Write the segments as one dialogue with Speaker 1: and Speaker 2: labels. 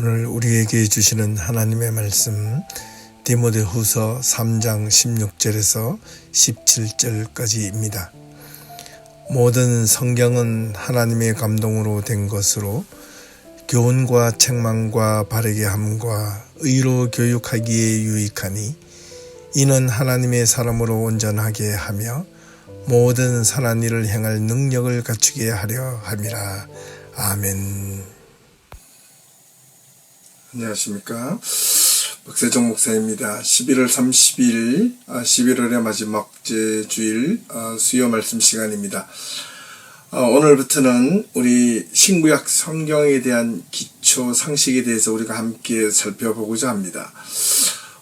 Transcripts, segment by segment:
Speaker 1: 오늘 우리에게 주시는 하나님의 말씀 디모데후서 3장 16절에서 17절까지입니다. 모든 성경은 하나님의 감동으로 된 것으로 교훈과 책망과 바르게 함과 의로 교육하기에 유익하니 이는 하나님의 사람으로 온전하게 하며 모든 선한 일을 행할 능력을 갖추게 하려 함이라. 아멘. 안녕하십니까. 박세종 목사입니다. 11월 30일 11월의 마지막 주일 수요 말씀 시간입니다. 오늘부터는 우리 신구약 성경에 대한 기초 상식에 대해서 우리가 함께 살펴보고자 합니다.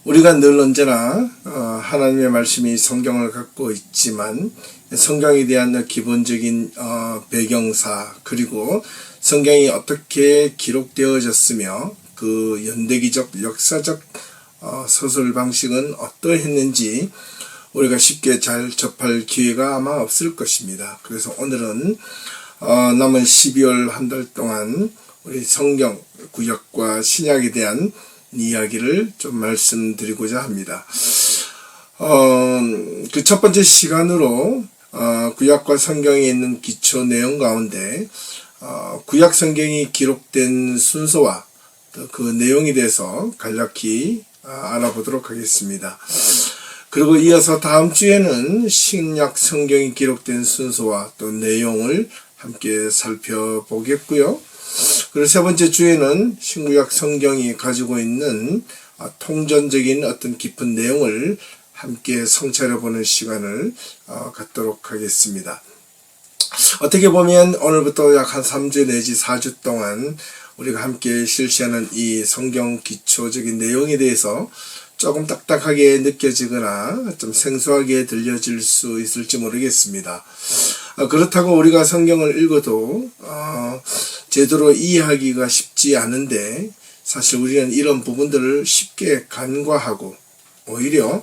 Speaker 1: 우리가 늘 언제나 하나님의 말씀이 성경을 갖고 있지만 성경에 대한 기본적인 배경사 그리고 성경이 어떻게 기록되어졌으며 그 연대기적 역사적 서술 방식은 어떠했는지 우리가 쉽게 잘 접할 기회가 아마 없을 것입니다. 그래서 오늘은 남은 12월 한 달 동안 우리 성경 구약과 신약에 대한 이야기를 좀 말씀드리고자 합니다. 그 첫 번째 시간으로 구약과 성경에 있는 기초 내용 가운데 구약 성경이 기록된 순서와 그 내용에 대해서 간략히 알아보도록 하겠습니다. 그리고 이어서 다음 주에는 신약 성경이 기록된 순서와 또 내용을 함께 살펴보겠고요. 그리고 세 번째 주에는 신구약 성경이 가지고 있는 통전적인 어떤 깊은 내용을 함께 성찰해보는 시간을 갖도록 하겠습니다. 어떻게 보면 오늘부터 약 한 3주 내지 4주 동안 우리가 함께 실시하는 이 성경 기초적인 내용에 대해서 조금 딱딱하게 느껴지거나 좀 생소하게 들려질 수 있을지 모르겠습니다. 그렇다고 우리가 성경을 읽어도 제대로 이해하기가 쉽지 않은데 사실 우리는 이런 부분들을 쉽게 간과하고 오히려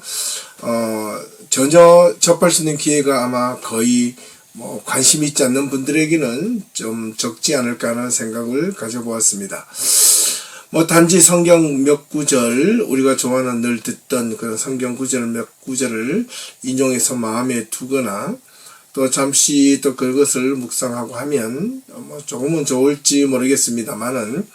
Speaker 1: 전혀 접할 수 있는 기회가 아마 거의 관심 있지 않는 분들에게는 좀 적지 않을까 하는 생각을 가져보았습니다. 단지 성경 몇 구절, 우리가 좋아하는 늘 듣던 그런 성경 구절 몇 구절을 인용해서 마음에 두거나 또 잠시 또 그것을 묵상하고 하면 조금은 좋을지 모르겠습니다만은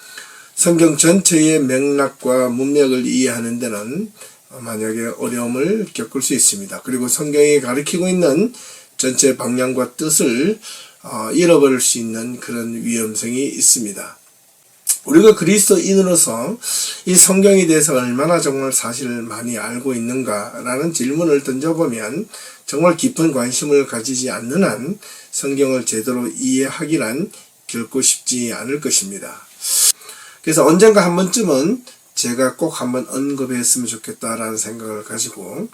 Speaker 1: 성경 전체의 맥락과 문맥을 이해하는 데는 만약에 어려움을 겪을 수 있습니다. 그리고 성경이 가리키고 있는 전체 방향과 뜻을 잃어버릴 수 있는 그런 위험성이 있습니다. 우리가 그리스도인으로서 이 성경에 대해서 얼마나 정말 사실을 많이 알고 있는가라는 질문을 던져보면 정말 깊은 관심을 가지지 않는 한 성경을 제대로 이해하기란 결코 쉽지 않을 것입니다. 그래서 언젠가 한 번쯤은 제가 꼭 한번 언급했으면 좋겠다라는 생각을 가지고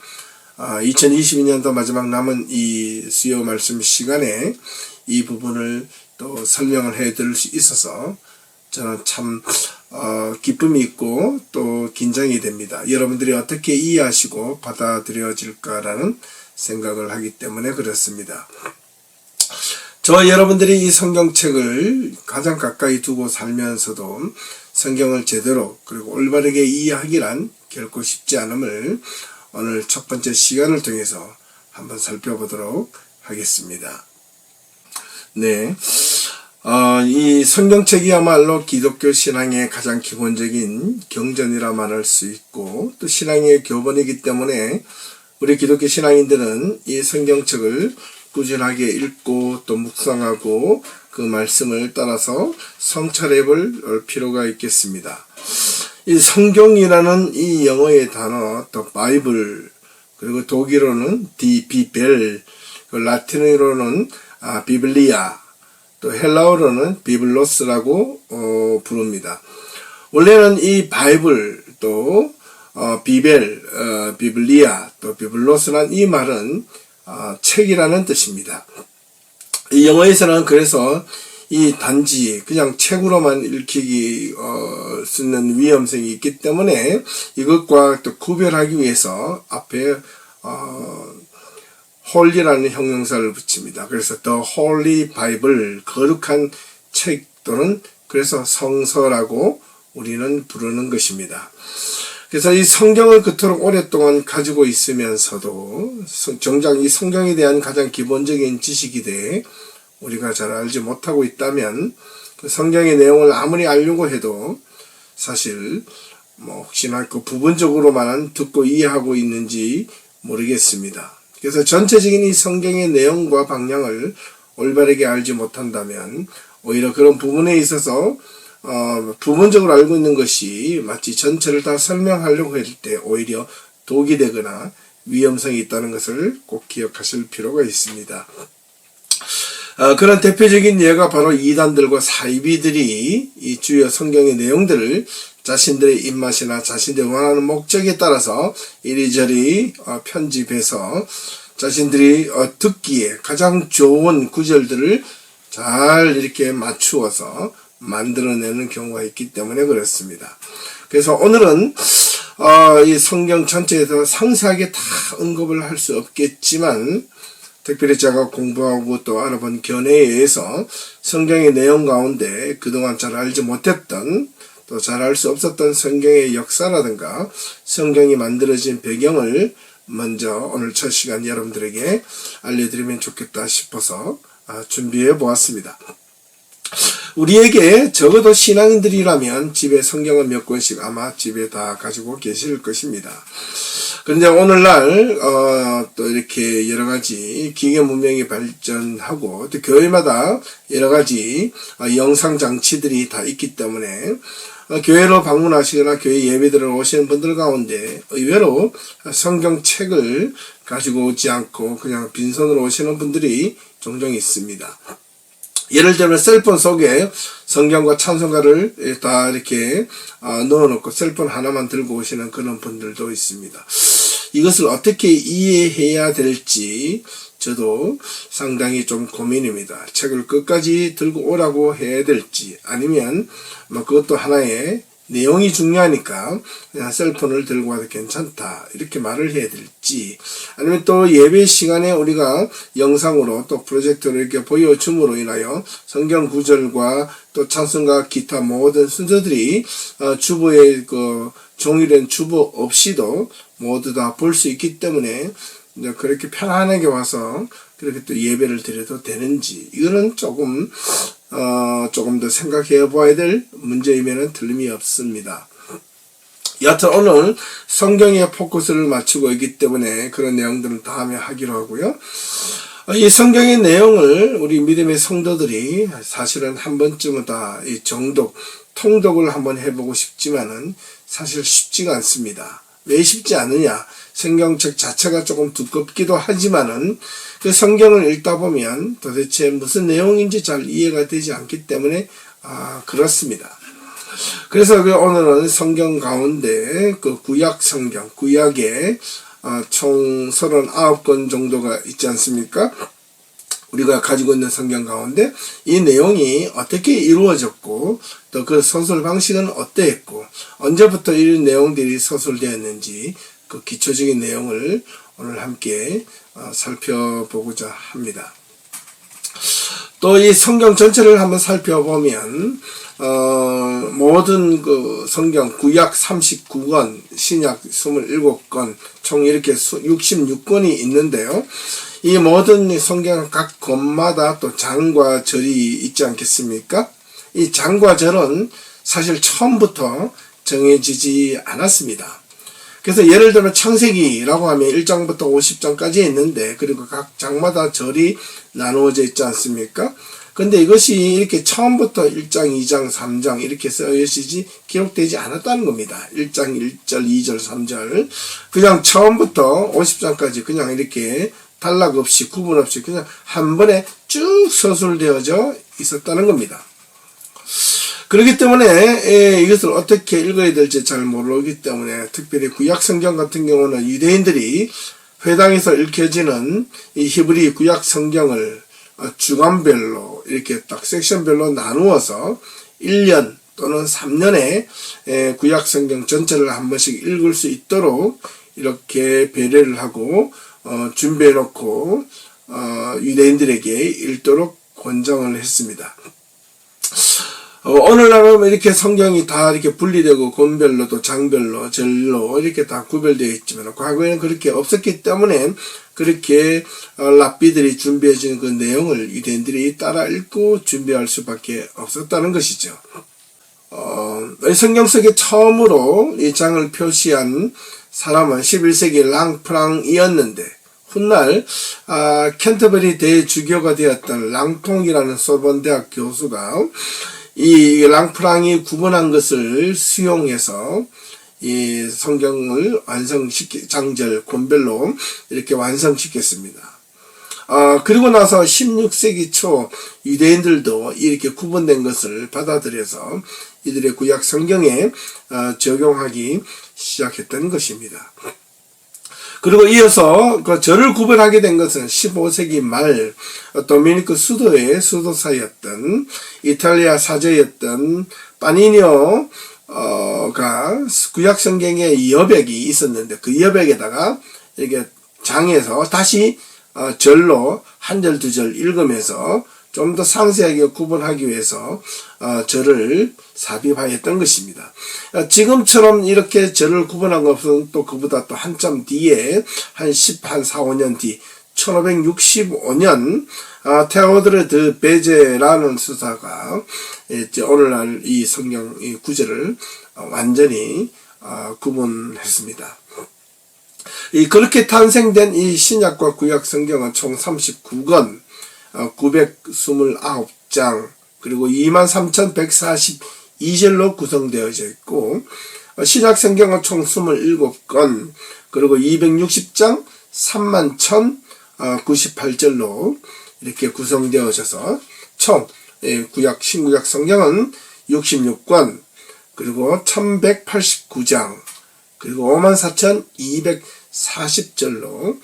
Speaker 1: 2022년도 마지막 남은 이 수요 말씀 시간에 이 부분을 또 설명을 해드릴 수 있어서 저는 참 기쁨이 있고 또 긴장이 됩니다. 여러분들이 어떻게 이해하시고 받아들여질까라는 생각을 하기 때문에 그렇습니다. 저와 여러분들이 이 성경책을 가장 가까이 두고 살면서도 성경을 제대로 그리고 올바르게 이해하기란 결코 쉽지 않음을 오늘 첫 번째 시간을 통해서 한번 살펴보도록 하겠습니다. 네. 이 성경책이야말로 기독교 신앙의 가장 기본적인 경전이라 말할 수 있고 또 신앙의 교본이기 때문에 우리 기독교 신앙인들은 이 성경책을 꾸준하게 읽고 또 묵상하고 그 말씀을 따라서 성찰해 볼 필요가 있겠습니다. 이 성경이라는 이 영어의 단어, 또 바이블, 그리고 독일어는 비벨, 라틴어로는 비블리아, 또 헬라어로는 비블로스라고 부릅니다. 원래는 이 바이블, 또 비벨, 비블리아, 또 비블로스란 이 말은 책이라는 뜻입니다. 이 영어에서는 그래서 이 단지 그냥 책으로만 읽히기 쓰는 위험성이 있기 때문에 이것과 또 구별하기 위해서 앞에 홀리라는 형용사를 붙입니다. 그래서 The Holy Bible, 거룩한 책 또는 그래서 성서라고 우리는 부르는 것입니다. 그래서 이 성경을 그토록 오랫동안 가지고 있으면서도 정작 이 성경에 대한 가장 기본적인 지식이 돼 우리가 잘 알지 못하고 있다면 그 성경의 내용을 아무리 알려고 해도 사실 혹시나 그 부분적으로만 듣고 이해하고 있는지 모르겠습니다. 그래서 전체적인 이 성경의 내용과 방향을 올바르게 알지 못한다면 오히려 그런 부분에 있어서 부분적으로 알고 있는 것이 마치 전체를 다 설명하려고 할 때 오히려 독이 되거나 위험성이 있다는 것을 꼭 기억하실 필요가 있습니다. 그런 대표적인 예가 바로 이단들과 사이비들이 이 주요 성경의 내용들을 자신들의 입맛이나 자신들이 원하는 목적에 따라서 이리저리 편집해서 자신들이 듣기에 가장 좋은 구절들을 잘 이렇게 맞추어서 만들어내는 경우가 있기 때문에 그렇습니다. 그래서 오늘은 이 성경 전체에서 상세하게 다 언급을 할 수 없겠지만 특별히 제가 공부하고 또 알아본 견해에 의해서 성경의 내용 가운데 그동안 잘 알지 못했던 또 잘 알 수 없었던 성경의 역사라든가 성경이 만들어진 배경을 먼저 오늘 첫 시간 여러분들에게 알려드리면 좋겠다 싶어서 준비해 보았습니다. 우리에게 적어도 신앙인들이라면 집에 성경을 몇 권씩 아마 집에 다 가지고 계실 것입니다. 그런데 오늘날 또 이렇게 여러 가지 기계 문명이 발전하고 또 교회마다 여러 가지 영상 장치들이 다 있기 때문에 교회로 방문하시거나 교회 예배들을 오시는 분들 가운데 의외로 성경책을 가지고 오지 않고 그냥 빈손으로 오시는 분들이 종종 있습니다. 예를 들면 셀폰 속에 성경과 찬송가를 다 이렇게 넣어놓고 셀폰 하나만 들고 오시는 그런 분들도 있습니다. 이것을 어떻게 이해해야 될지 저도 상당히 좀 고민입니다. 책을 끝까지 들고 오라고 해야 될지 아니면 그것도 하나의 내용이 중요하니까 그냥 셀폰을 들고 와도 괜찮다 이렇게 말을 해야 될지 아니면 또 예배 시간에 우리가 영상으로 또 프로젝터로 이렇게 보여줌으로 인하여 성경 구절과 또 찬송가 기타 모든 순서들이 주보에 그 종이된 주보 없이도 모두 다 볼 수 있기 때문에 그렇게 편안하게 와서 그렇게 또 예배를 드려도 되는지 이거는 조금 더 생각해 봐야 될 문제이면은 틀림이 없습니다. 여하튼 오늘 성경에 포커스를 맞추고 있기 때문에 그런 내용들은 다음에 하기로 하고요. 이 성경의 내용을 우리 믿음의 성도들이 사실은 한 번쯤은 다 이 통독을 한번 해보고 싶지만은 사실 쉽지가 않습니다. 왜 쉽지 않느냐? 성경책 자체가 조금 두껍기도 하지만은 그 성경을 읽다 보면 도대체 무슨 내용인지 잘 이해가 되지 않기 때문에 그렇습니다. 그래서 오늘은 성경 가운데 그 구약 성경, 구약에 총 39권 정도가 있지 않습니까? 우리가 가지고 있는 성경 가운데 이 내용이 어떻게 이루어졌고 또 그 서술 방식은 어떠했고 언제부터 이런 내용들이 서술되었는지 그 기초적인 내용을 오늘 함께 살펴보고자 합니다. 또 이 성경 전체를 한번 살펴보면 모든 그 성경 구약 39권, 신약 27권, 총 이렇게 66권이 있는데요. 이 모든 성경 각 권마다 또 장과 절이 있지 않겠습니까? 이 장과 절은 사실 처음부터 정해지지 않았습니다. 그래서 예를 들면 창세기라고 하면 1장부터 50장까지 있는데 그리고 각 장마다 절이 나누어져 있지 않습니까? 근데 이것이 이렇게 처음부터 1장, 2장, 3장 이렇게 쓰여지지 기록되지 않았다는 겁니다. 1장 1절, 2절, 3절 그냥 처음부터 50장까지 그냥 이렇게 단락 없이 구분 없이 그냥 한 번에 쭉 서술되어져 있었다는 겁니다. 그렇기 때문에 이것을 어떻게 읽어야 될지 잘 모르기 때문에 특별히 구약 성경 같은 경우는 유대인들이 회당에서 읽혀지는 이 히브리 구약 성경을 주간별로 이렇게 딱 섹션별로 나누어서 1년 또는 3년에 구약 성경 전체를 한 번씩 읽을 수 있도록 이렇게 배려를 하고 준비해 놓고 유대인들에게 읽도록 권장을 했습니다. 오늘날은 이렇게 성경이 다 이렇게 분리되고 권별로 또 장별로 절로 이렇게 다 구별되어 있지만 과거에는 그렇게 없었기 때문에 그렇게 랍비들이 준비해 준 그 내용을 유대인들이 따라 읽고 준비할 수밖에 없었다는 것이죠. 성경 속에 처음으로 이 장을 표시한 사람은 11세기 랑프랑이었는데 훗날 캔터버리 대주교가 되었던 랑통이라는 소본 대학 교수가 이 랑프랑이 구분한 것을 수용해서 이 성경을 장절 권별로 이렇게 완성시켰습니다. 그리고 나서 16세기 초 유대인들도 이렇게 구분된 것을 받아들여서 이들의 구약 성경에 적용하기 시작했던 것입니다. 그리고 이어서 그 절을 구분하게 된 것은 15세기 말 도미니크 수도의 수도사였던 이탈리아 사제였던 파니니오가 구약 성경에 여백이 있었는데 그 여백에다가 이렇게 장에서 다시 절로 한 절 두 절 읽으면서 좀 더 상세하게 구분하기 위해서 절을 삽입하였던 것입니다. 지금처럼 이렇게 절을 구분한 것은 또 그보다 또 한참 뒤에 한 4, 5년 뒤 1565년 테오드르 드 베제라는 수사가 오늘날 이 성경 이 구절을 완전히 구분했습니다. 그렇게 탄생된 이 신약과 구약 성경은 총 39권 929장 그리고 23,142절로 구성되어져 있고 신약 성경은 총 27권 그리고 260장 31,098절로 이렇게 구성되어져서 총 신구약 성경은 66권 그리고 1189장 그리고 54,240절로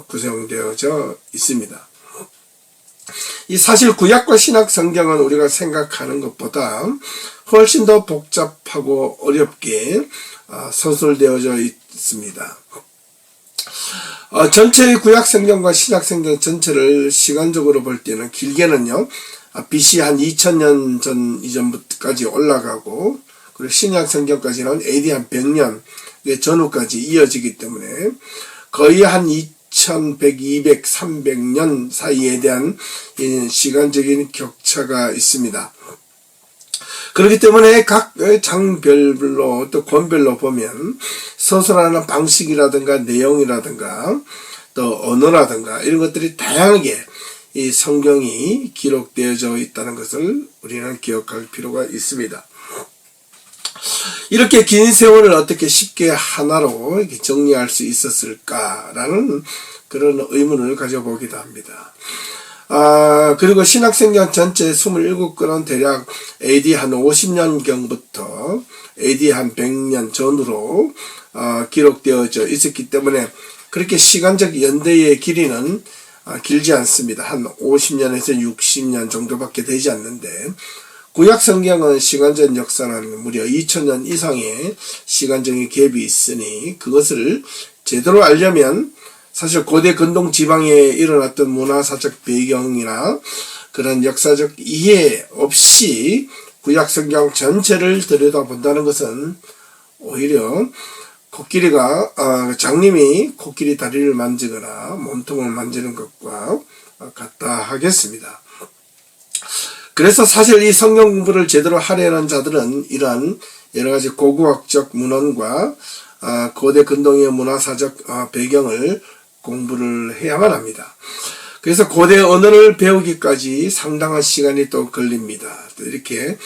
Speaker 1: 구성되어져 있습니다. 이 사실 구약과 신약 성경은 우리가 생각하는 것보다 훨씬 더 복잡하고 어렵게 서술되어져 있습니다. 전체의 구약 성경과 신약 성경 전체를 시간적으로 볼 때는 길게는요 BC 한 2000년 이전부터까지 올라가고 그리고 신약 성경까지는 AD 한 100년 전후까지 이어지기 때문에 거의 한 2100, 200, 300년 사이에 대한 시간적인 격차가 있습니다. 그렇기 때문에 각 장별로 또 권별로 보면 서술하는 방식이라든가 내용이라든가 또 언어라든가 이런 것들이 다양하게 이 성경이 기록되어져 있다는 것을 우리는 기억할 필요가 있습니다. 이렇게 긴 세월을 어떻게 쉽게 하나로 이렇게 정리할 수 있었을까라는 그런 의문을 가져보기도 합니다. 그리고 신약성경 전체 27권은 대략 AD 한 50년경부터 AD 한 100년 전으로 기록되어져 있었기 때문에 그렇게 시간적 연대의 길이는 길지 않습니다. 한 50년에서 60년 정도밖에 되지 않는데 구약 성경은 시간적 역사는 무려 2000년 이상의 시간적인 갭이 있으니 그것을 제대로 알려면 사실 고대 근동 지방에 일어났던 문화사적 배경이나 그런 역사적 이해 없이 구약 성경 전체를 들여다본다는 것은 오히려 장님이 코끼리 다리를 만지거나 몸통을 만지는 것과 같다 하겠습니다. 그래서 사실 이 성경 공부를 제대로 하려는 자들은 이러한 여러가지 고고학적 문헌과 고대 근동의 문화사적 배경을 공부를 해야만 합니다. 그래서 고대 언어를 배우기까지 상당한 시간이 또 걸립니다. 이렇게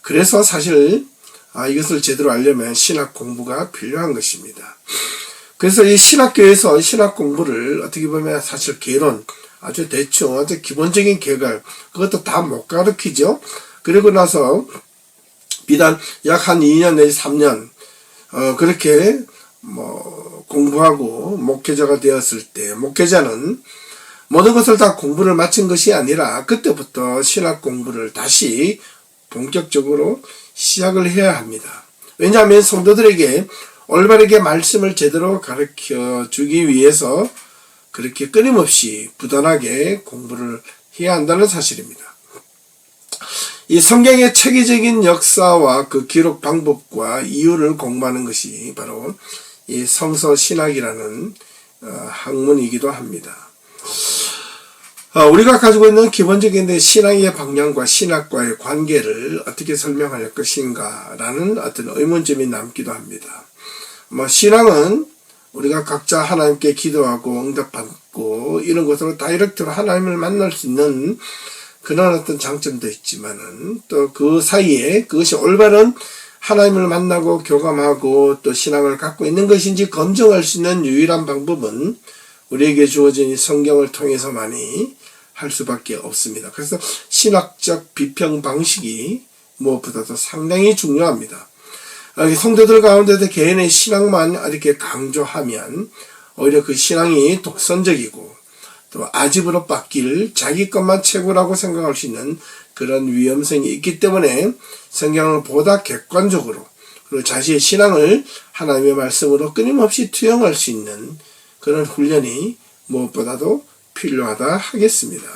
Speaker 1: 그래서 사실 이것을 제대로 알려면 신학 공부가 필요한 것입니다. 그래서 이 신학교에서 신학 공부를 어떻게 보면 사실 개론 아주 대충 아주 기본적인 개괄 그것도 다 못 가르치죠. 그리고 나서 비단 약 한 2년 내지 3년 그렇게 공부하고 목회자가 되었을 때 목회자는 모든 것을 다 공부를 마친 것이 아니라 그때부터 신학 공부를 다시 본격적으로 시작을 해야 합니다. 왜냐하면 성도들에게 올바르게 말씀을 제대로 가르쳐 주기 위해서 그렇게 끊임없이 부단하게 공부를 해야 한다는 사실입니다. 이 성경의 체계적인 역사와 그 기록 방법과 이유를 공부하는 것이 바로 이 성서 신학이라는 학문이기도 합니다. 우리가 가지고 있는 기본적인 신앙의 방향과 신학과의 관계를 어떻게 설명할 것인가라는 어떤 의문점이 남기도 합니다. 신앙은 우리가 각자 하나님께 기도하고 응답받고 이런 것으로 다이렉트로 하나님을 만날 수 있는 그런 어떤 장점도 있지만은 또 그 사이에 그것이 올바른 하나님을 만나고 교감하고 또 신앙을 갖고 있는 것인지 검증할 수 있는 유일한 방법은 우리에게 주어진 성경을 통해서만이 할 수밖에 없습니다. 그래서 신학적 비평 방식이 무엇보다도 상당히 중요합니다. 성도들 가운데도 개인의 신앙만 이렇게 강조하면 오히려 그 신앙이 독선적이고 또 아집으로 바뀔 자기 것만 최고라고 생각할 수 있는 그런 위험성이 있기 때문에 성경을 보다 객관적으로 그리고 자신의 신앙을 하나님의 말씀으로 끊임없이 투영할 수 있는 그런 훈련이 무엇보다도 필요하다 하겠습니다.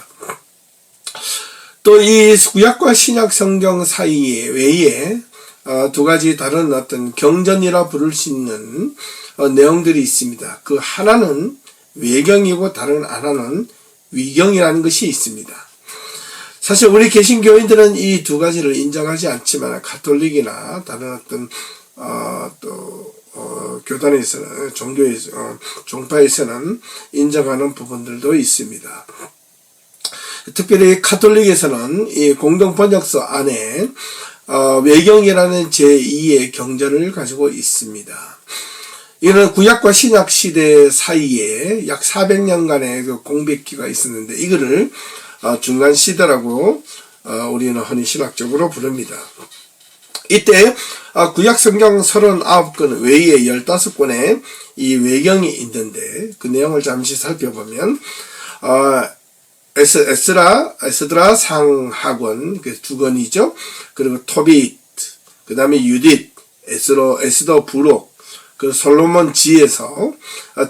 Speaker 1: 또 이 구약과 신약 성경 사이에 외에 두 가지 다른 어떤 경전이라 부를 수 있는 내용들이 있습니다. 그 하나는 외경이고 다른 하나는 위경이라는 것이 있습니다. 사실 우리 개신교인들은 이 두 가지를 인정하지 않지만 가톨릭이나 다른 어떤 교단에서는 종파에서는 인정하는 부분들도 있습니다. 특별히 가톨릭에서는 이 공동 번역서 안에 외경이라는 제2의 경전을 가지고 있습니다. 이는 구약과 신약 시대 사이에 약 400년간의 그 공백기가 있었는데 이거를 중간 시대라고 우리는 흔히 신학적으로 부릅니다. 이때 구약 성경 39권 외에 15권의 이 외경이 있는데 그 내용을 잠시 살펴보면 에스드라 상하권 그 두 권이죠. 그리고 토빗, 그 다음에 유딧, 에스더 부록, 그 솔로몬 지에서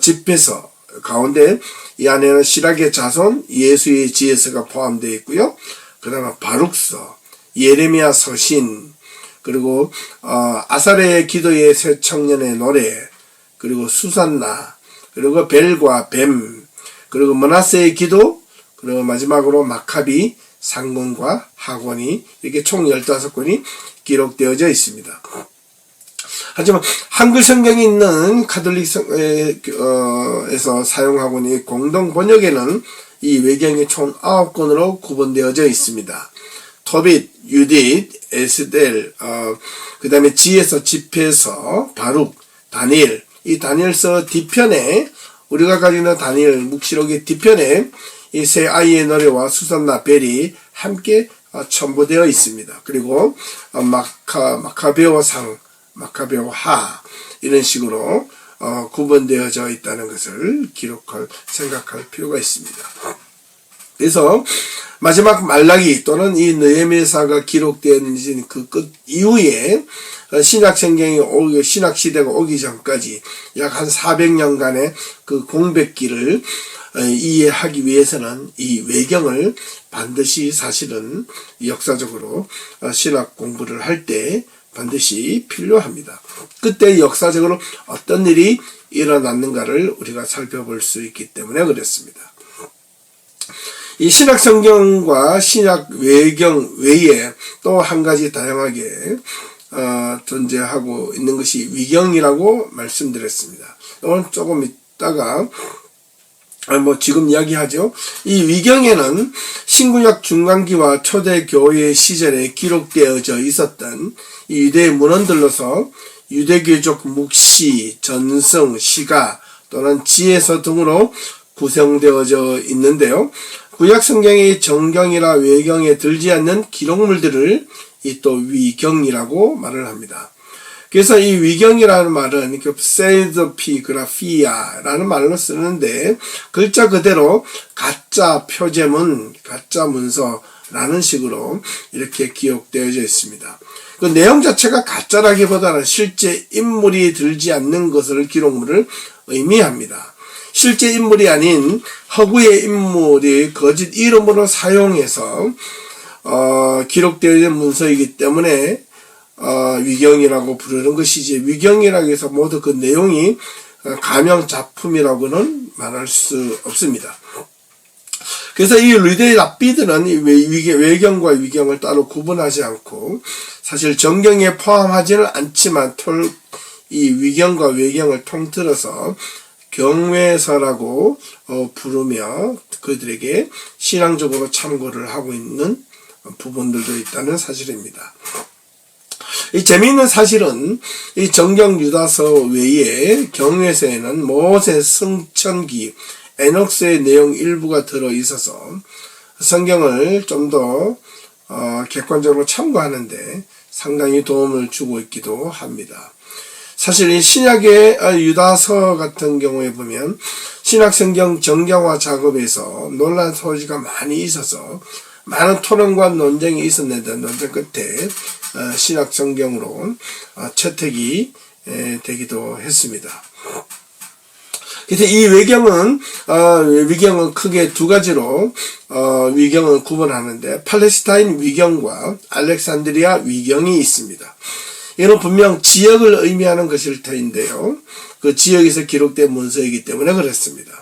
Speaker 1: 집회서 가운데 이 안에는 시락의 자손 예수의 지에서가 포함되어 있고요. 그 다음에 바룩서, 예레미야 서신, 그리고 아사레의 기도의 새 청년의 노래, 그리고 수산나, 그리고 벨과 뱀, 그리고 므낫세의 기도, 그리고 마지막으로 마카비, 상권과 학원이 이렇게 총 15권이 기록되어져 있습니다. 하지만 한글 성경이 있는 가톨릭에서 사용하고 있는 공동 번역에는 이 외경이 총 9권으로 구분되어져 있습니다. 토빗, 유딧, 에스델, 그 다음에 지에서, 집회서, 바룩, 다니엘, 이 다니엘서 뒤편에 우리가 가지고 있는 다니엘 묵시록의 뒤편에 이 세 아이의 노래와 수산나 벨이 함께 첨부되어 있습니다. 그리고 마카베오 상, 마카베오 하 이런 식으로 구분되어져 있다는 것을 생각할 필요가 있습니다. 그래서 마지막 말라기 또는 이 느헤미야서가 기록된 그 끝 이후에 신약 성경이 신약 시대가 오기 전까지 약 한 400년간의 그 공백기를 이해하기 위해서는 이 외경을 반드시 사실은 역사적으로 신학 공부를 할 때 반드시 필요합니다. 그때 역사적으로 어떤 일이 일어났는가를 우리가 살펴볼 수 있기 때문에 그렇습니다. 이 신약 성경과 신약 외경 외에 또 한 가지 다양하게 존재하고 있는 것이 위경이라고 말씀드렸습니다. 오늘 조금 있다가 지금 이야기하죠. 이 위경에는 신구약 중간기와 초대교회 시절에 기록되어져 있었던 이 유대 문헌들로서 유대교적 묵시, 전승, 시가 또는 지혜서 등으로 구성되어져 있는데요. 구약 성경의 정경이나 외경에 들지 않는 기록물들을 이 또 위경이라고 말을 합니다. 그래서 이 위경이라는 말은 pseudepigraphia라는 말로 쓰는데 글자 그대로 가짜 표제문, 가짜 문서라는 식으로 이렇게 기록되어져 있습니다. 그 내용 자체가 가짜라기보다는 실제 인물이 들지 않는 것을 기록물을 의미합니다. 실제 인물이 아닌 허구의 인물이 거짓 이름으로 사용해서 기록되어 있는 문서이기 때문에 위경이라고 부르는 것이지, 위경이라고 해서 모두 그 내용이 가명 작품이라고는 말할 수 없습니다. 그래서 이 르데이 랍비드는 외경과 위경을 따로 구분하지 않고, 사실 정경에 포함하지는 않지만 이 위경과 외경을 통틀어서 경외서라고 부르며 그들에게 신앙적으로 참고를 하고 있는 부분들도 있다는 사실입니다. 이 재미있는 사실은 이 정경 유다서 외에 경외서에는 모세 승천기, 에녹스의 내용 일부가 들어 있어서 성경을 좀 더 객관적으로 참고하는데 상당히 도움을 주고 있기도 합니다. 사실 이 신약의 유다서 같은 경우에 보면 신약성경 정경화 작업에서 논란 소지가 많이 있어서 많은 토론과 논쟁이 있었는데, 논쟁 끝에 신약성경으로 채택이 되기도 했습니다. 그래서 이 위경은 크게 두 가지로 위경을 구분하는데, 팔레스타인 위경과 알렉산드리아 위경이 있습니다. 이는 분명 지역을 의미하는 것일 터인데요, 그 지역에서 기록된 문서이기 때문에 그렇습니다.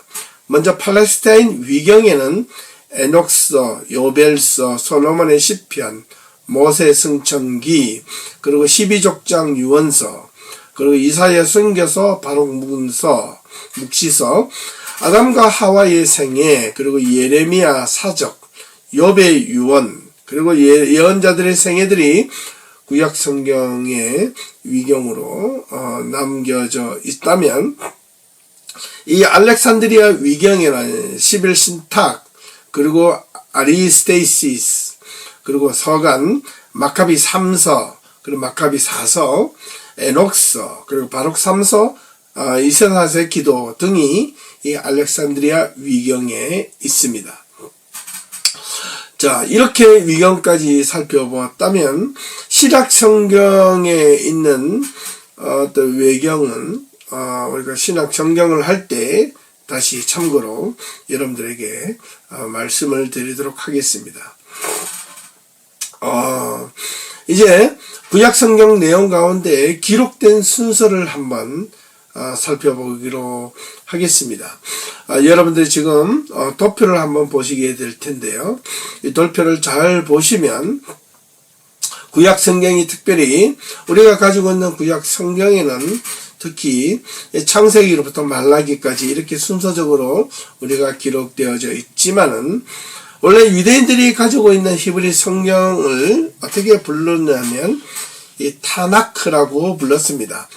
Speaker 1: 먼저 팔레스타인 위경에는 에녹서, 요벨서, 솔로몬의 시편, 모세 승천기, 그리고 12족장 유언서, 그리고 이사야 선교서, 바록 묵시서, 아담과 하와의 생애, 그리고 예레미야 사적, 욥의 유언, 그리고 예언자들의 생애들이 구약 성경의 위경으로 남겨져 있다면, 이 알렉산드리아 위경에는 11신탁, 그리고 아리스테이시스, 그리고 서간, 마카비 3서, 그리고 마카비 4서, 에녹서, 그리고 바록 3서, 이세사세 기도 등이 이 알렉산드리아 위경에 있습니다. 자, 이렇게 위경까지 살펴보았다면 신약 성경에 있는 어떤 외경은 우리가 신약 성경을 할 때 다시 참고로 여러분들에게 말씀을 드리도록 하겠습니다. 이제 구약 성경 내용 가운데 기록된 순서를 한번 살펴보기로 하겠습니다. 여러분들이 지금 도표를 한번 보시게 될 텐데요, 이 도표를 잘 보시면 구약 성경이 특별히 우리가 가지고 있는 구약 성경에는 특히 창세기로부터 말라기까지 이렇게 순서적으로 우리가 기록되어져 있지만은, 원래 유대인들이 가지고 있는 히브리 성경을 어떻게 불렀냐면 이 타나크라고 불렀습니다.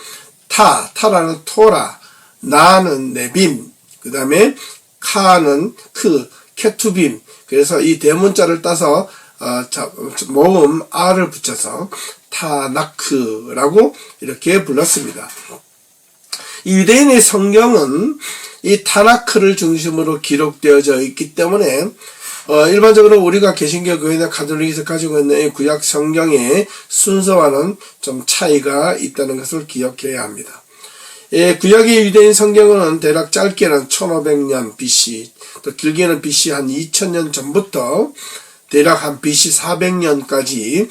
Speaker 1: 타라는 토라, 나는 네빔, 그 다음에 카는 케투빔. 그래서 이 대문자를 따서 모음 R을 붙여서 타나크라고 이렇게 불렀습니다. 이 유대인의 성경은 이 타나크를 중심으로 기록되어져 있기 때문에 일반적으로 우리가 개신교 교회나 가톨릭에서 가지고 있는 구약 성경의 순서와는 좀 차이가 있다는 것을 기억해야 합니다. 구약의 유대인 성경은 대략 짧게는 1500년 BC, 또 길게는 BC 한 2000년 전부터 대략 한 BC 400년까지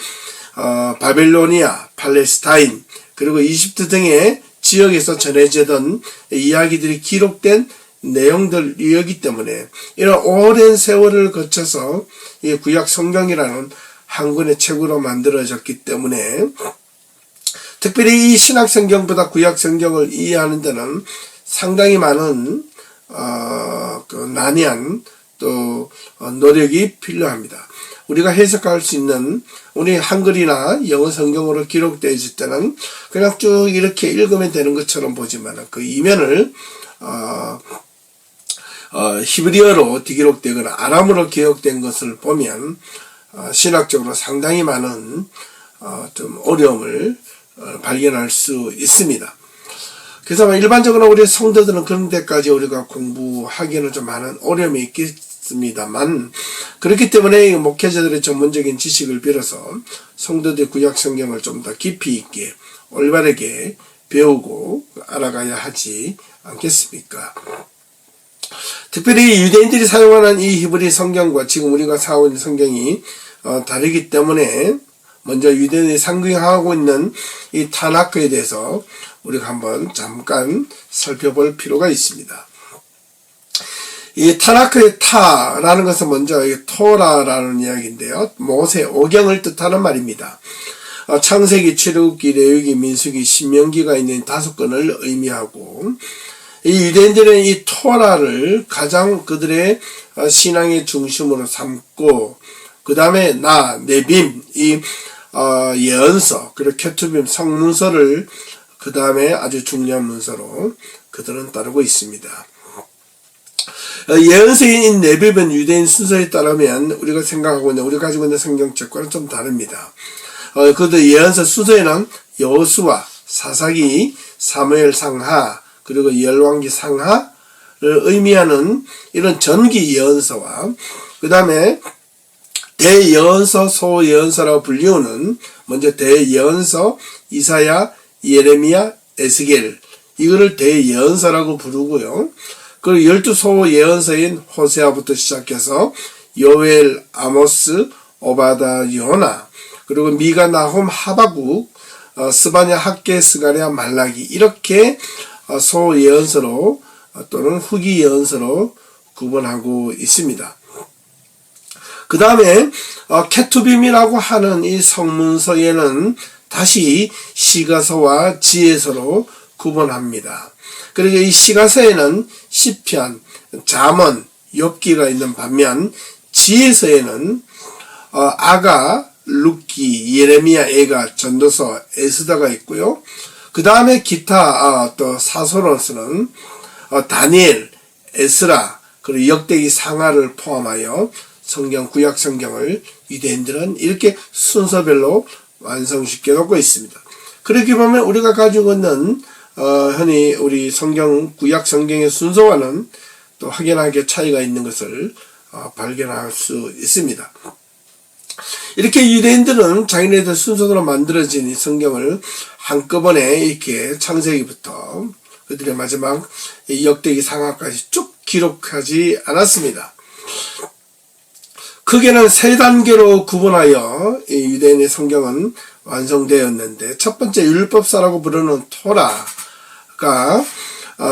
Speaker 1: 바벨로니아, 팔레스타인, 그리고 이집트 등의 지역에서 전해지던 이야기들이 기록된 내용들이었기 때문에 이런 오랜 세월을 거쳐서 이 구약 성경이라는 한 권의 책으로 만들어졌기 때문에, 특별히 이 신약 성경보다 구약 성경을 이해하는 데는 상당히 많은 난해한 또 노력이 필요합니다. 우리가 해석할 수 있는 우리 한글이나 영어 성경으로 기록되어 있을 때는 그냥 쭉 이렇게 읽으면 되는 것처럼 보지만, 그 이면을 히브리어로 기록되거나 아람어로 기록된 것을 보면 신학적으로 상당히 많은 좀 어려움을 발견할 수 있습니다. 그래서 일반적으로 우리 성도들은 그런 데까지 우리가 공부하기에는 좀 많은 어려움이 있겠습니다만, 그렇기 때문에 목회자들의 전문적인 지식을 빌어서 성도들의 구약 성경을 좀 더 깊이 있게 올바르게 배우고 알아가야 하지 않겠습니까? 특별히 유대인들이 사용하는 이 히브리 성경과 지금 우리가 사용하는 성경이 다르기 때문에 먼저 유대인이 상징하고 있는 이 타나크에 대해서 우리가 한번 잠깐 살펴볼 필요가 있습니다. 이 타나크의 타라는 것은 먼저 토라라는 이야기인데요. 모세 오경을 뜻하는 말입니다. 창세기, 출애굽기, 레위기, 민수기, 신명기가 있는 5권을 의미하고, 이 유대인들은 이 토라를 가장 그들의 신앙의 중심으로 삼고, 그 다음에 네빔, 이 예언서, 그리고 케투빔 성문서를 그 다음에 아주 중요한 문서로 그들은 따르고 있습니다. 예언서인 네빔은 유대인 순서에 따르면 우리가 생각하고 있는, 우리가 가지고 있는 성경책과는 좀 다릅니다. 그것도 예언서 순서에는 여호수아, 사사기, 사무엘 상하, 그리고 열왕기 상하를 의미하는 이런 전기 예언서와, 그 다음에 대예언서, 소예언서라고 불리우는 먼저 대예언서, 이사야, 예레미야, 에스겔, 이거를 대예언서라고 부르고요. 그리고 12소 예언서인 호세아부터 시작해서 요엘, 아모스, 오바다, 요나, 그리고 미가, 나홈, 하바국, 스바냐, 학개, 스가랴, 말라기, 이렇게 소예언서로 또는 후기 예언서로 구분하고 있습니다. 그 다음에 케투빔이라고 하는 이 성문서에는 다시 시가서와 지혜서로 구분합니다. 그리고 이 시가서에는 시편, 잠언, 욥기가 있는 반면 지혜서에는 아가, 룻기, 예레미야, 에가, 전도서, 에스더가 있고요. 그 다음에 기타 또 사서로서는 다니엘, 에스라, 그리고 역대기 상하를 포함하여 성경, 구약 성경을 유대인들은 이렇게 순서별로 완성시켜 놓고 있습니다. 그렇게 보면 우리가 가지고 있는 흔히 우리 성경, 구약 성경의 순서와는 또 확연하게 차이가 있는 것을 발견할 수 있습니다. 이렇게 유대인들은 자기네들 순서대로 만들어진 이 성경을 한꺼번에 이렇게 창세기부터 그들의 마지막 역대기 상하까지 쭉 기록하지 않았습니다. 크게는 3단계로 구분하여 이 유대인의 성경은 완성되었는데, 첫 번째 율법사라고 부르는 토라가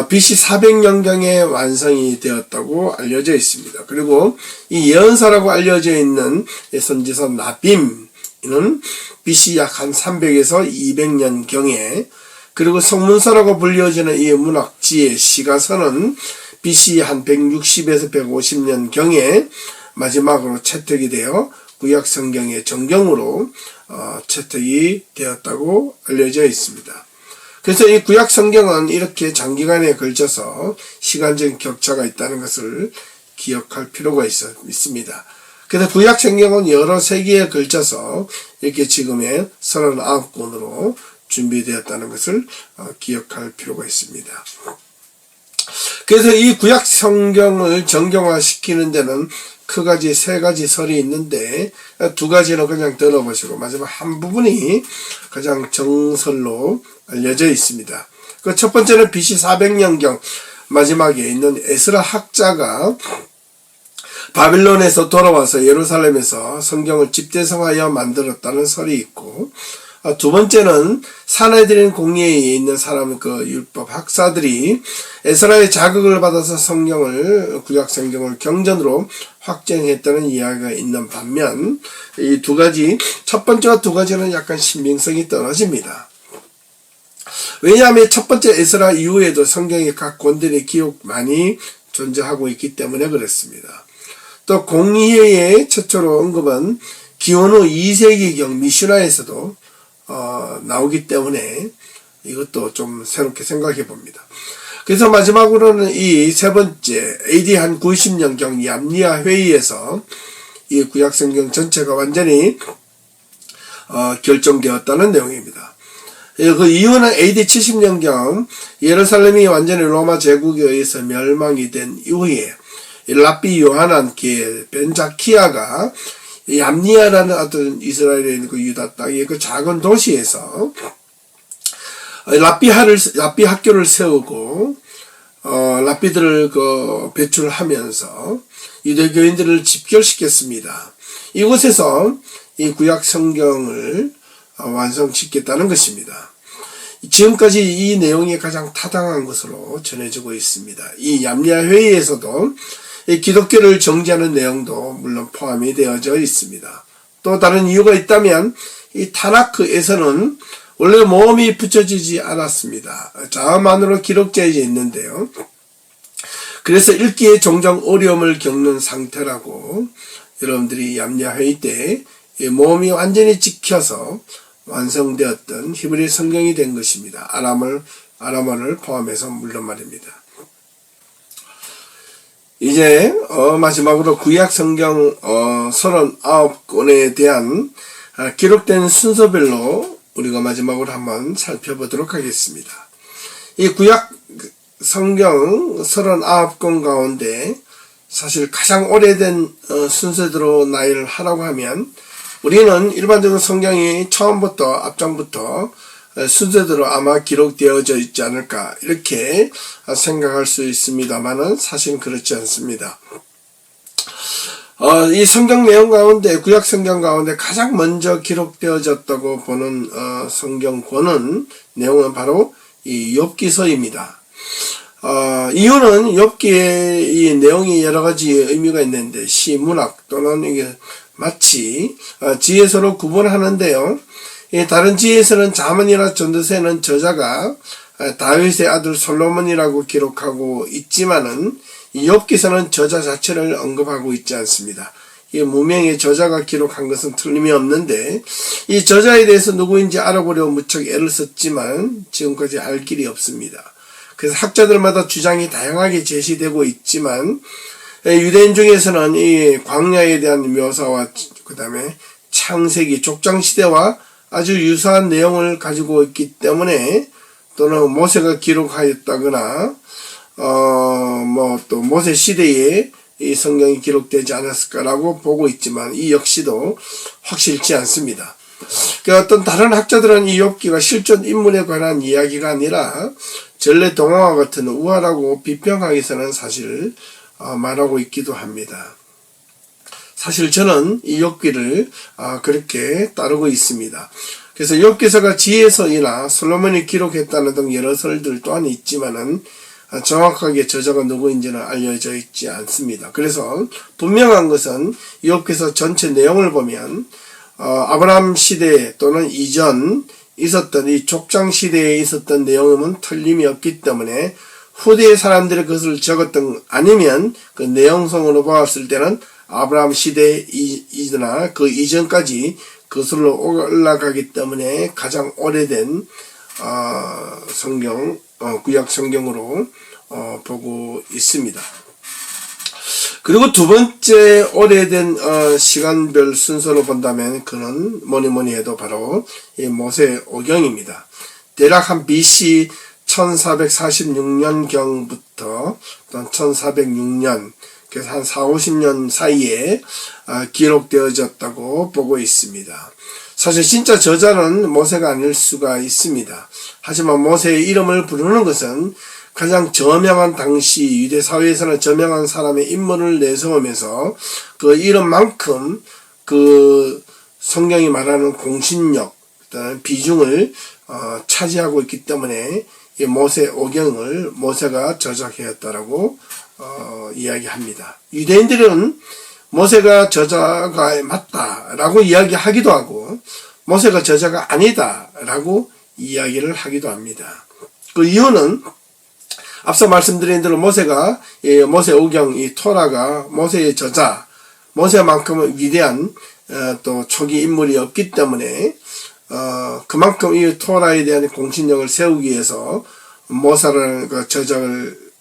Speaker 1: BC 400년경에 완성이 되었다고 알려져 있습니다. 그리고 이 예언사라고 알려져 있는 선지서 나빔, 이는 BC 약 한 300에서 200년경에, 그리고 성문서라고 불려지는 이 문학지의 시가서는 BC 한 160에서 150년경에 마지막으로 채택이 되어 구약 성경의 정경으로 채택이 되었다고 알려져 있습니다. 그래서 이 구약 성경은 이렇게 장기간에 걸쳐서 시간적인 격차가 있다는 것을 기억할 필요가 있습니다. 그래서 구약 성경은 여러 세기에 걸쳐서 이렇게 지금의 39권으로 준비되었다는 것을 기억할 필요가 있습니다. 그래서 이 구약 성경을 정경화시키는 데는 크가지 3가지 설이 있는데 2가지는 그냥 들어보시고 마지막 한 부분이 가장 정설로 알려져 있습니다. 그 첫 번째는 BC 400년경 마지막에 있는 에스라 학자가 바빌론에서 돌아와서 예루살렘에서 성경을 집대성하여 만들었다는 설이 있고, 2번째는 사내들인 공예에 있는 사람, 율법 학사들이 에스라의 자극을 받아서 성경을, 구약 성경을 경전으로 확정했다는 이야기가 있는 반면, 이 2가지, 첫 번째와 2가지는 약간 신빙성이 떨어집니다. 왜냐하면 첫 번째 에스라 이후에도 성경의 각 권들의 기록 많이 존재하고 있기 때문에 그렇습니다. 또 공예의 최초로 언급은 기원후 2세기경 미슈나에서도 나오기 때문에 이것도 좀 새롭게 생각해 봅니다. 그래서 마지막으로는 이 3번째 AD 한 90년경 얌리아 회의에서 이 구약성경 전체가 완전히 결정되었다는 내용입니다. 그 이유는 AD 70년경 예루살렘이 완전히 로마 제국에 의해서 멸망이 된 이후에 랍비 요하난께 벤자키아가 얌리아라는 어떤 이스라엘에 있는 그 유다 땅의 그 작은 도시에서 랍비 학교를 세우고 랍비들을 배출하면서 유대교인들을 집결시켰습니다. 이곳에서 이 구약 성경을 완성짓겠다는 것입니다. 지금까지 이 내용이 가장 타당한 것으로 전해지고 있습니다. 이 얌리아 회의에서도 이 기독교를 정지하는 내용도 물론 포함이 되어져 있습니다. 또 다른 이유가 있다면 이 타나크에서는 원래 모음이 붙여지지 않았습니다. 자음만으로 기록되어 있는데요. 그래서 읽기에 종종 어려움을 겪는 상태라고 여러분들이 얌리아 회의 때 모음이 완전히 찍혀서 완성되었던 히브리 성경이 된 것입니다. 아람어를 포함해서 물론 말입니다. 이제 마지막으로 구약 성경 39권에 대한 기록된 순서별로 우리가 마지막으로 한번 살펴보도록 하겠습니다. 이 구약 성경 39권 가운데 사실 가장 오래된 순서대로 나열을 하라고 하면 우리는 일반적으로 성경이 처음부터 앞장부터 순서대로 아마 기록되어져 있지 않을까 이렇게 생각할 수 있습니다만은 사실은 그렇지 않습니다. 이 성경 내용 가운데 구약 성경 가운데 가장 먼저 기록되어졌다고 보는 성경권은 내용은 바로 이 욥기서입니다. 이유는 욥기의 이 내용이 여러 가지 의미가 있는데 시문학 또는 이게 마치 지혜서로 구분하는데요. 다른 지혜서는 자문이나 전도서에는 저자가 다윗의 아들 솔로몬이라고 기록하고 있지만은 이 욥기서는 저자 자체를 언급하고 있지 않습니다. 이 무명의 저자가 기록한 것은 틀림이 없는데 이 저자에 대해서 누구인지 알아보려고 무척 애를 썼지만 지금까지 알 길이 없습니다. 그래서 학자들마다 주장이 다양하게 제시되고 있지만 유대인 중에서는 이 광야에 대한 묘사와 그 다음에 창세기 족장시대와 아주 유사한 내용을 가지고 있기 때문에 또는 모세가 기록하였다거나 또 모세 시대에 이 성경이 기록되지 않았을까라고 보고 있지만 이 역시도 확실치 않습니다. 어떤 다른 학자들은 이 욥기가 실존 인물에 관한 이야기가 아니라 전래 동화와 같은 우화라고 비평하기서는 사실 말하고 있기도 합니다. 사실 저는 이 욥기를 그렇게 따르고 있습니다. 그래서 욥기서가 지혜서이나 솔로몬이 기록했다는 등 여러 설들 또한 있지만은 정확하게 저자가 누구인지는 알려져 있지 않습니다. 그래서 분명한 것은 욥기서 전체 내용을 보면 아브라함 시대 또는 이전 있었던 이 족장 시대에 있었던 내용은 틀림이 없기 때문에 후대의 사람들이 그것을 적었던 아니면 그 내용성으로 보았을 때는 아브라함 시대이나 그 이전까지 그것으로 올라가기 때문에 가장 오래된 성경 구약 성경으로 보고 있습니다. 그리고 두 번째 오래된 시간별 순서로 본다면 그는 뭐니 해도 바로 이 모세오경입니다. 대략 한 BC 1446년경부터 또는 1406년 그래서 한 40-50년 사이에 기록되어졌다고 보고 있습니다. 사실 진짜 저자는 모세가 아닐 수가 있습니다. 하지만 모세의 이름을 부르는 것은 가장 저명한 당시 유대 사회에서는 저명한 사람의 인물을 내세우면서 그 이름만큼 그 성경이 말하는 공신력, 비중을 차지하고 있기 때문에 이 모세오경을 모세가 저작하였다라고 이야기합니다. 유대인들은 모세가 저자가 맞다라고 이야기하기도 하고 모세가 저자가 아니다라고 이야기를 하기도 합니다. 그 이유는 앞서 말씀드린 대로 모세오경 이 토라가 모세의 저자, 모세만큼은 위대한 또 초기 인물이 없기 때문에 그만큼 이 토라에 대한 공신력을 세우기 위해서 모세라는 그 저자를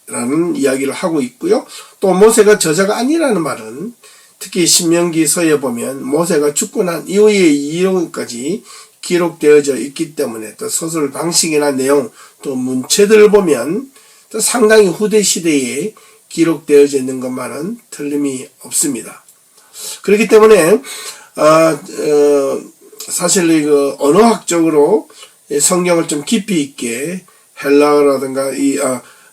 Speaker 1: 라는 이야기를 하고 있고요. 또 모세가 저자가 아니라는 말은 특히 신명기서에 보면 모세가 죽고 난 이후의 이론까지 기록되어져 있기 때문에 또 소설 방식이나 내용 또 문체들을 보면 또 상당히 후대 시대에 기록되어져 있는 것만은 틀림이 없습니다. 그렇기 때문에 사실 그 언어학적으로 성경을 좀 깊이 있게 헬라어라든가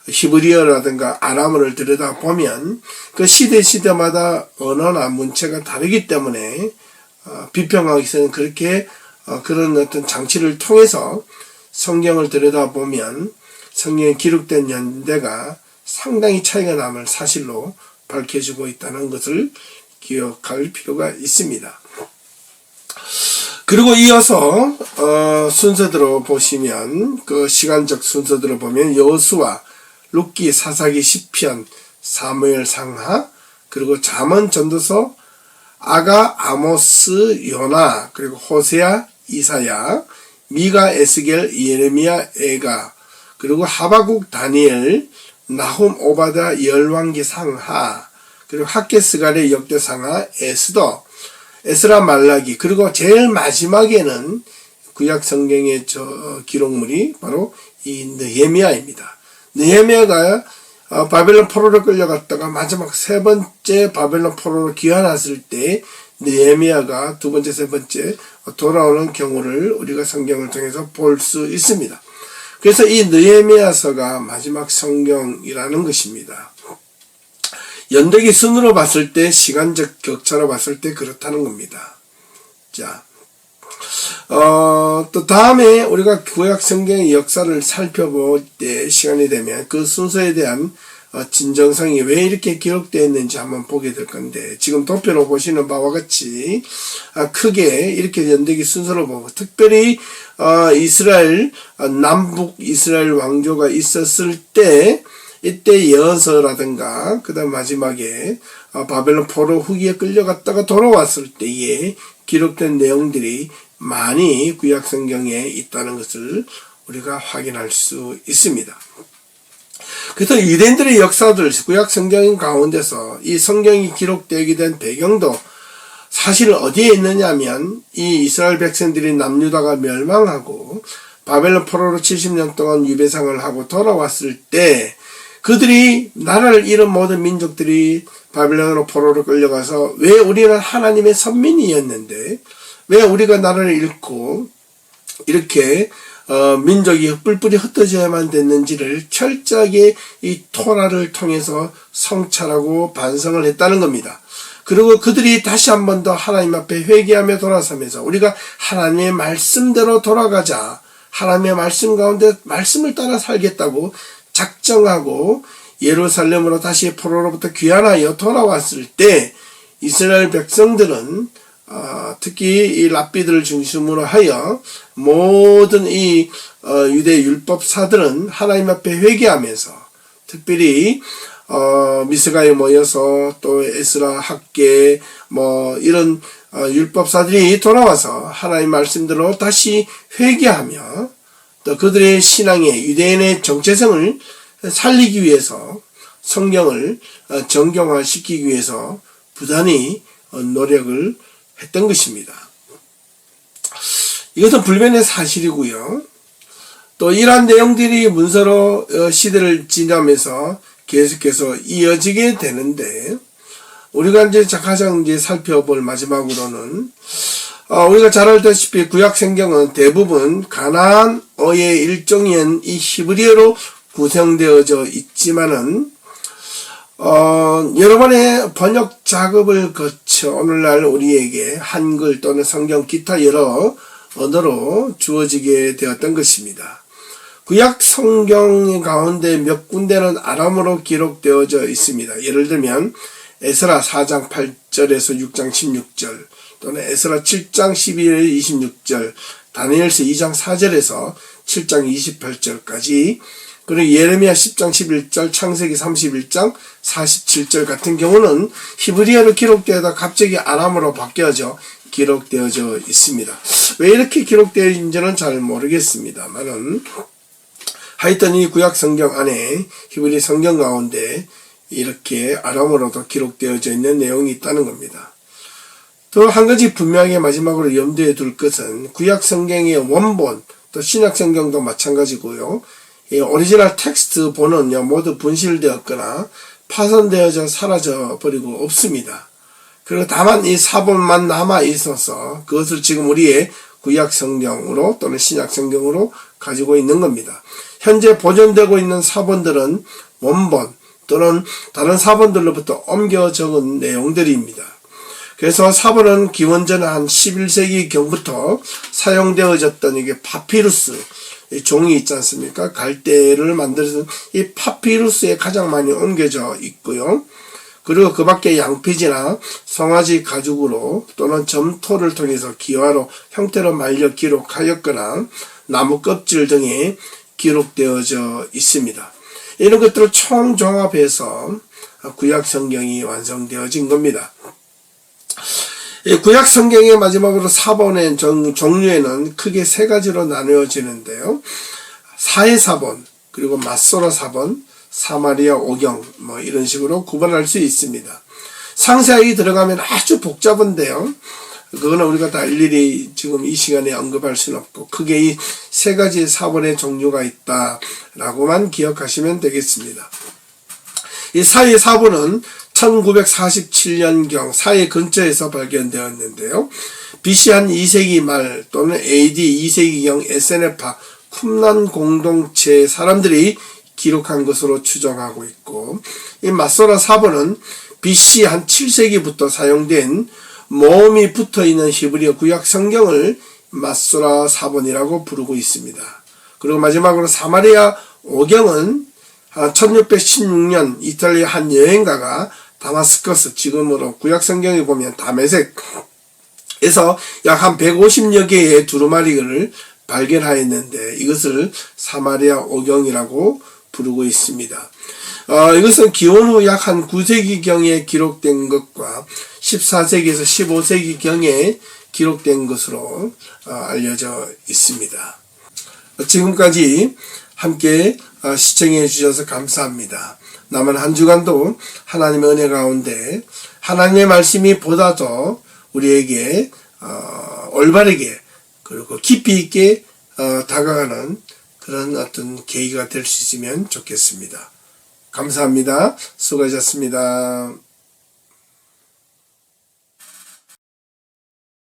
Speaker 1: 히브리어라든가 아람어를 들여다보면 그 시대마다 언어나 문체가 다르기 때문에 비평하기에는 그렇게 그런 어떤 장치를 통해서 성경을 들여다보면 성경에 기록된 연대가 상당히 차이가 남을 사실로 밝혀지고 있다는 것을 기억할 필요가 있습니다. 그리고 이어서 순서대로 보시면 그 시간적 순서대로 보면 여호수아, 룻기, 사사기, 시편, 사무엘 상하, 그리고 잠언, 전도서, 아가, 아모스, 요나, 그리고 호세아, 이사야, 미가, 에스겔, 예레미야, 에가, 그리고 하바국, 다니엘, 나훔, 오바다, 열왕기 상하, 그리고 학개스갈의 역대상하, 에스더, 에스라, 말라기, 그리고 제일 마지막에는 구약 성경의 기록물이 바로 이 느헤미야입니다. 느헤미야가 바벨론 포로로 끌려갔다가 마지막 세 번째 바벨론 포로로 귀환했을 때 느헤미야가 두 번째, 세 번째 돌아오는 경우를 우리가 성경을 통해서 볼 수 있습니다. 그래서 이 느헤미야서가 마지막 성경이라는 것입니다. 연대기 순으로 봤을 때, 시간적 격차로 봤을 때 그렇다는 겁니다. 자, 또 다음에 우리가 구약 성경의 역사를 살펴볼 때 시간이 되면 그 순서에 대한 진정성이 왜 이렇게 기록되어 있는지 한번 보게 될 건데, 지금 도표로 보시는 바와 같이 크게 이렇게 연대기 순서로 보고, 특별히 이스라엘 남북 이스라엘 왕조가 있었을 때 이때 예언서라든가 그 다음 마지막에 바벨론 포로 후기에 끌려갔다가 돌아왔을 때에 기록된 내용들이 많이 구약 성경에 있다는 것을 우리가 확인할 수 있습니다. 그래서 유대인들의 역사들, 구약 성경 가운데서 이 성경이 기록되게 된 배경도 사실 어디에 있느냐면, 이 이스라엘 백성들이 남유다가 멸망하고 바벨론 포로로 70년 동안 유배상을 하고 돌아왔을 때 그들이 나라를 잃은 모든 민족들이 바벨론으로 포로로 끌려가서 왜 우리는 하나님의 선민이었는데 왜 우리가 나라를 잃고 이렇게 민족이 뿔뿔이 흩어져야만 됐는지를 철저하게 이 토라를 통해서 성찰하고 반성을 했다는 겁니다. 그리고 그들이 다시 한 번 더 하나님 앞에 회개하며 돌아서면서 우리가 하나님의 말씀대로 돌아가자, 하나님의 말씀 가운데 말씀을 따라 살겠다고 작정하고 예루살렘으로 다시 포로로부터 귀환하여 돌아왔을 때 이스라엘 백성들은 특히 이 랍비들을 중심으로 하여 모든 이 유대 율법사들은 하나님 앞에 회개하면서, 특별히 미스가에 모여서 또 에스라, 학개 이런 율법사들이 돌아와서 하나님 말씀대로 다시 회개하며 또 그들의 신앙의 유대인의 정체성을 살리기 위해서 성경을 정경화시키기 위해서 부단히 노력을 했던 것입니다. 이것은 불변의 사실이고요. 또 이러한 내용들이 문서로 시대를 지나면서 계속해서 이어지게 되는데, 우리가 이제 가장 살펴볼 마지막으로는 우리가 잘 알다시피 구약 성경은 대부분 가나안어의 일종인 이 히브리어로 구성되어져 있지만은 여러 번의 번역 작업을 거쳐 오늘날 우리에게 한글 또는 성경 기타 여러 언어로 주어지게 되었던 것입니다. 구약 성경 가운데 몇 군데는 아람어로 기록되어져 있습니다. 예를 들면 에스라 4장 8절에서 6장 16절, 또는 에스라 7장 12절에서 26절, 다니엘서 2장 4절에서 7장 28절까지, 그리고 예레미야 10장 11절, 창세기 31장 47절 같은 경우는 히브리어로 기록되어다 갑자기 아람어로 바뀌어져 기록되어져 있습니다. 왜 이렇게 기록되어있는지는 잘 모르겠습니다만은 하여튼 이 구약 성경 안에 히브리 성경 가운데 이렇게 아람어로도 기록되어져 있는 내용이 있다는 겁니다. 또 한 가지 분명하게 마지막으로 염두에 둘 것은 구약 성경의 원본, 또 신약 성경도 마찬가지고요. 이 오리지널 텍스트 본은 모두 분실되었거나 파손되어져 사라져 버리고 없습니다. 그리고 다만 이 사본만 남아 있어서 그것을 지금 우리의 구약 성경으로 또는 신약 성경으로 가지고 있는 겁니다. 현재 보존되고 있는 사본들은 원본 또는 다른 사본들로부터 옮겨 적은 내용들입니다. 그래서 사본은 기원전 한 11세기경부터 사용되어졌던 이게 파피루스 종이 있지 않습니까? 갈대를 만들어서 이 파피루스에 가장 많이 옮겨져 있고요. 그리고 그 밖에 양피지나 송아지 가죽으로 또는 점토를 통해서 기와로 형태로 말려 기록하였거나 나무 껍질 등에 기록되어져 있습니다. 이런 것들을 총종합해서 구약 성경이 완성되어진 겁니다. 구약 성경의 마지막으로 사본의 종류에는 크게 세 가지로 나누어지는데요. 사해 사본, 그리고 맞소라 사본, 사마리아 오경 이런 식으로 구분할 수 있습니다. 상세하게 들어가면 아주 복잡한데요. 그거는 우리가 다 일일이 지금 이 시간에 언급할 수는 없고 크게 이 세 가지 사본의 종류가 있다라고만 기억하시면 되겠습니다. 이 사해 사본은 1947년경 사해 근처에서 발견되었는데요. BC 한 2세기 말 또는 AD 2세기경 에세네파 쿰란 공동체 사람들이 기록한 것으로 추정하고 있고, 이 맞소라 사본은 BC 한 7세기부터 사용된 모음이 붙어있는 히브리어 구약 성경을 맞소라 사본이라고 부르고 있습니다. 그리고 마지막으로 사마리아 오경은 1616년 이탈리아 한 여행가가 다마스커스, 지금으로 구약 성경에 보면 다메섹에서 약 한 150여 개의 두루마리를 발견하였는데 이것을 사마리아 오경이라고 부르고 있습니다. 이것은 기원 후 약 한 9세기경에 기록된 것과 14세기에서 15세기경에 기록된 것으로 알려져 있습니다. 지금까지 함께 시청해 주셔서 감사합니다. 남은 한 주간도 하나님의 은혜 가운데 하나님의 말씀이 보다 더 우리에게 올바르게 그리고 깊이 있게 다가가는 그런 어떤 계기가 될 수 있으면 좋겠습니다. 감사합니다. 수고하셨습니다.